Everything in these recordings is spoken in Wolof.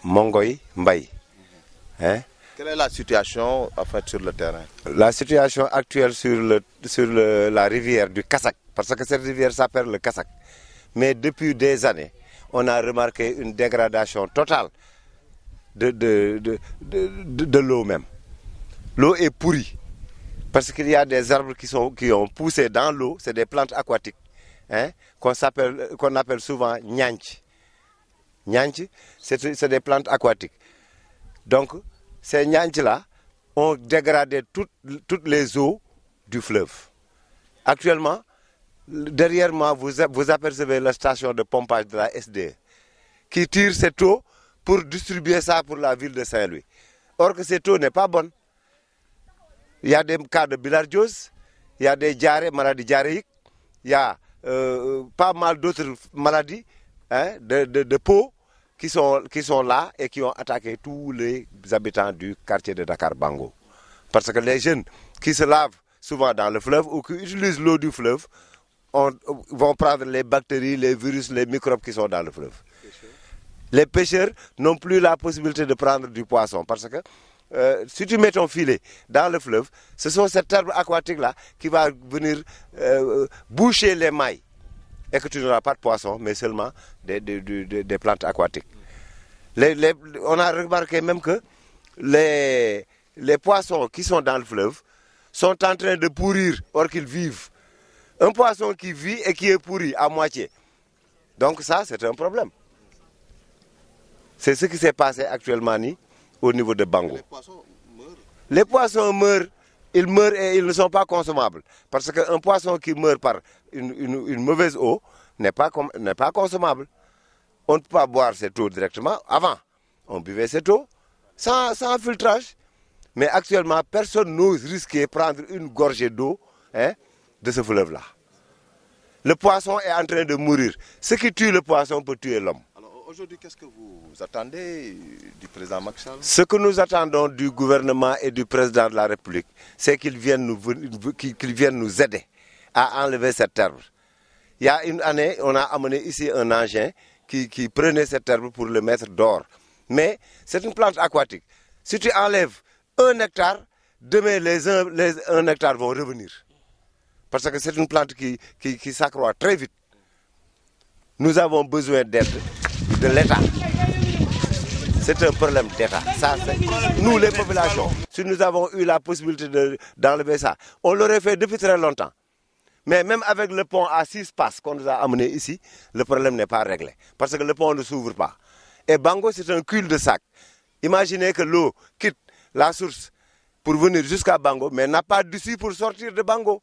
Mongoy Mbaye. Hein? Quelle est la situation en fait, sur le terrain? La situation actuelle sur la rivière du Kassak, parce que cette rivière s'appelle le Kassak. Mais depuis des années, on a remarqué une dégradation totale de l'eau même. L'eau est pourrie. Parce qu'il y a des arbres qui ont poussé dans l'eau, c'est des plantes aquatiques, hein, qu'on appelle souvent nyanch. Nyanch, c'est des plantes aquatiques. Donc, ces nyanch-là ont dégradé toutes les eaux du fleuve. Actuellement, derrière moi, vous apercevez la station de pompage de la SDE qui tire cette eau pour distribuer ça pour la ville de Saint-Louis. Or que cette eau n'est pas bonne. Il y a des cas de bilharziose, il y a des maladies diarrhéiques, il y a pas mal d'autres maladies, hein, de peau qui sont là et qui ont attaqué tous les habitants du quartier de Dakar-Bango. Parce que les jeunes qui se lavent souvent dans le fleuve ou qui utilisent l'eau du fleuve vont prendre les bactéries, les virus, les microbes qui sont dans le fleuve. Les pêcheurs n'ont plus la possibilité de prendre du poisson parce que si tu mets ton filet dans le fleuve, ce sont ces herbes aquatiques-là qui va venir boucher les mailles. Et que tu n'auras pas de poisson, mais seulement des plantes aquatiques. On a remarqué même que les poissons qui sont dans le fleuve sont en train de pourrir or qu'ils vivent. Un poisson qui vit et qui est pourri à moitié. Donc ça, c'est un problème. C'est ce qui s'est passé actuellement au niveau de Bango. Les poissons meurent. Les poissons meurent, ils meurent et ils ne sont pas consommables. Parce qu'un poisson qui meurt par une mauvaise eau n'est pas consommable. On ne peut pas boire cette eau directement. Avant, on buvait cette eau sans filtrage. Mais actuellement, personne n'ose risquer de prendre une gorgée d'eau, hein, de ce fleuve-là. Le poisson est en train de mourir. Ce qui tue le poisson peut tuer l'homme. Aujourd'hui, qu'est-ce que vous attendez du président Macky Sall? Ce que nous attendons du gouvernement et du président de la République, c'est qu'ils viennent nous aider à enlever cette herbe. Il y a une année, on a amené ici un engin qui prenait cette herbe pour le mettre dehors. Mais c'est une plante aquatique. Si tu enlèves 1 hectare, demain les 1 hectare vont revenir. Parce que c'est une plante qui s'accroît très vite. Nous avons besoin d'aide de l'État. C'est un problème d'État. Nous, les populations, si nous avons eu la possibilité d'enlever ça, on l'aurait fait depuis très longtemps. Mais même avec le pont à 6 passes qu'on nous a amené ici, le problème n'est pas réglé. Parce que le pont ne s'ouvre pas. Et Bango, c'est un cul-de-sac. Imaginez que l'eau quitte la source pour venir jusqu'à Bango, mais n'a pas d'issue pour sortir de Bango.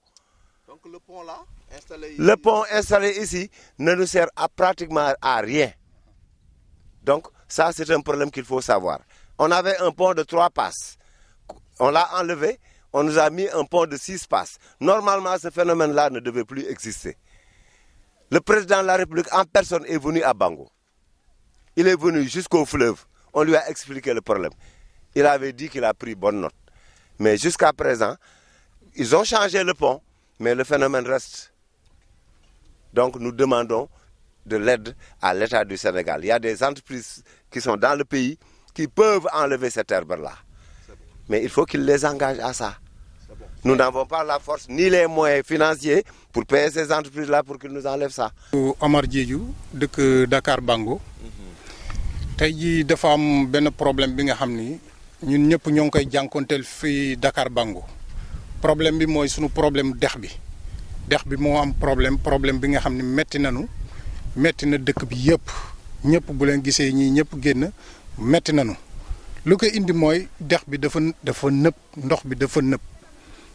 Donc le pont là, installé ici... Le pont installé ici ne nous sert pratiquement à rien. Donc ça, c'est un problème qu'il faut savoir. On avait un pont de 3 passes. On l'a enlevé, on nous a mis un pont de 6 passes. Normalement, ce phénomène-là ne devait plus exister. Le président de la République en personne est venu à Bango. Il est venu jusqu'au fleuve. On lui a expliqué le problème. Il avait dit qu'il a pris bonne note. Mais jusqu'à présent, ils ont changé le pont, mais le phénomène reste. Donc nous demandons de l'aide à l'État du Sénégal. Il y a des entreprises qui sont dans le pays qui peuvent enlever cette herbe-là. Mais il faut qu'ils les engagent à ça. Nous n'avons pas la force ni les moyens financiers pour payer ces entreprises-là pour qu'ils nous enlèvent ça. Omar Diédhiou de Dakar Bango. Tey jii dafa am benn problème bi nga xam ni ñun ñëpp ñoo ngi koy jànkonteel fii Dakar Bango. Problème bi mooy sunu problème dex bi moo am problème bi nga xam ni metti na dëkk bi yëpp ñëpp bu leen gisee ñii ñëpp génn metti nañu lu ko indi mooy dex bi dafa nëb ndox bi dafa nëb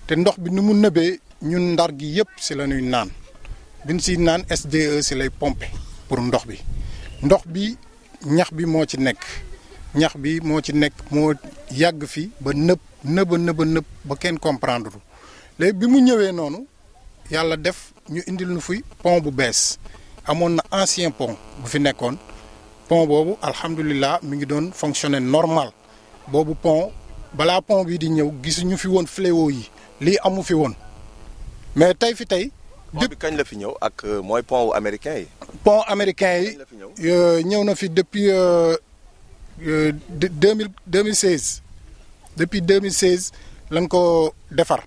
te ndox bi ni mu nëbee ñun Ndar gi yëpp si la ñuy naan biñ si naan SDE si lay pomper pour ndox bi ñax bi moo ci nekk moo yàgg fi ba nëb ba kenn comprendre léegi bi mu ñëwee noonu yàlla def ñu indil nu fi pont bu bees amoon na ancien pont bu fi nekkoon pont boobu alhamdulilah mi ngi doon fonctionner normal boobu pont balaa pont bi di ñëw gisuñu fi woon fléau yi lii amu fi woon mais tey pont bi kañ la fi ñëw ak mooy pont américain yi. pont américain yi ñëw na fi depuis 2016 depuis 2016 lañ ko defar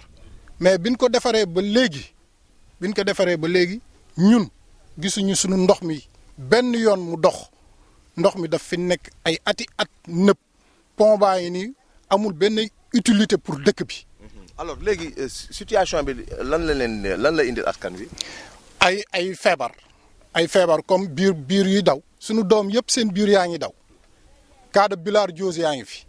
mais biñ ko defaree ba léegi ñun gisuñu suñu ndox mi benn yoon mu dox ndox mi daf fi nekk ay ati at nëpp pont baa yi nii amul benn utilité pour dëkk bi. alors léegi situation bi lan la indil askan wi. ay feebar comme biir yi daw suñu doom yëpp seen biir yaa ngi daw cas de bilharziose yaa ngi fi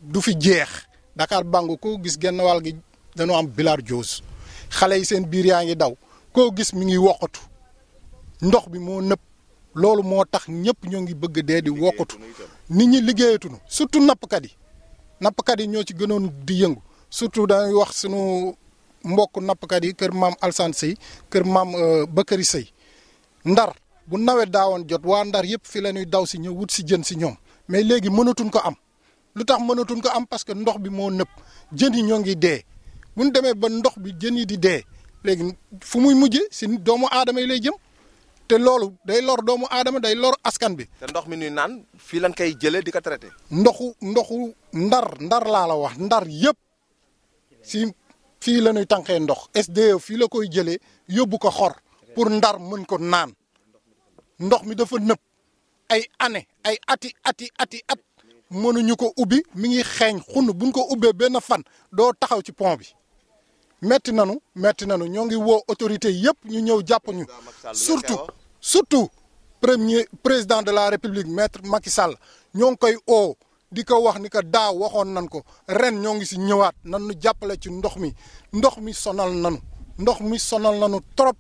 du fi jeex Dakar Bango koo gis genn wàll gi dañoo am bilharziose xale yi seen biir yaa ngi daw koo gis mi ngi wokkatu ndox bi moo nëpp loolu moo tax ñëpp ñoo ngi bëgg dee di wokkatu nit ñi liggéeyatuñu surtout nappkat yi ñoo ci gënoon di yëngu surtout dañuy wax sunu mbokk nappkat yi kër maam Alsane Sey kër maam Bakary Sey Ndar bu nawet daawoon jot waa Ndar yëpp fi la ñuy daw si ñëw wut si jën si ñoom mais léegi mënatuñ ko am lu tax mënatuñ ko am parce que ndox bi moo nëpp jën yi ñoo ngi dee bu ñu demee ba ndox bi jën yi di dee léegi fu muy mujj si doomu aadama yi lay jëm te loolu day lor doomu aadama day lor askan bi. te ndox mi ñuy naan fii lañ koy jëlee di ko traité. ndoxu ndar laa la wax ndar yëpp si fii la ñuy tànqee ndox SDE fii la koy jëlee yóbbu ko xor pour ndar mën ko naan ndox mi dafa nëpp ay année ay ati at mënuñu ko ubbi mi ngi xeeñ xunn buñ ko ubbee benn fan doo taxaw ci pont bi metti nanu ñoo ngi woo autorité yëpp ñu ñëw jàpp ñu surtout président de la république maître Macky Sall ñoo ngi koy di ko wax ni ko daaw waxoon nan ko ren ñoo ngi si ñëwaat nan nu jàppale ci ndox mi sonal nanu trop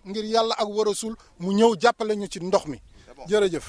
ngir yàlla ak war a suul mu ñëw jàppale ñu ci ndox mi jërëjëf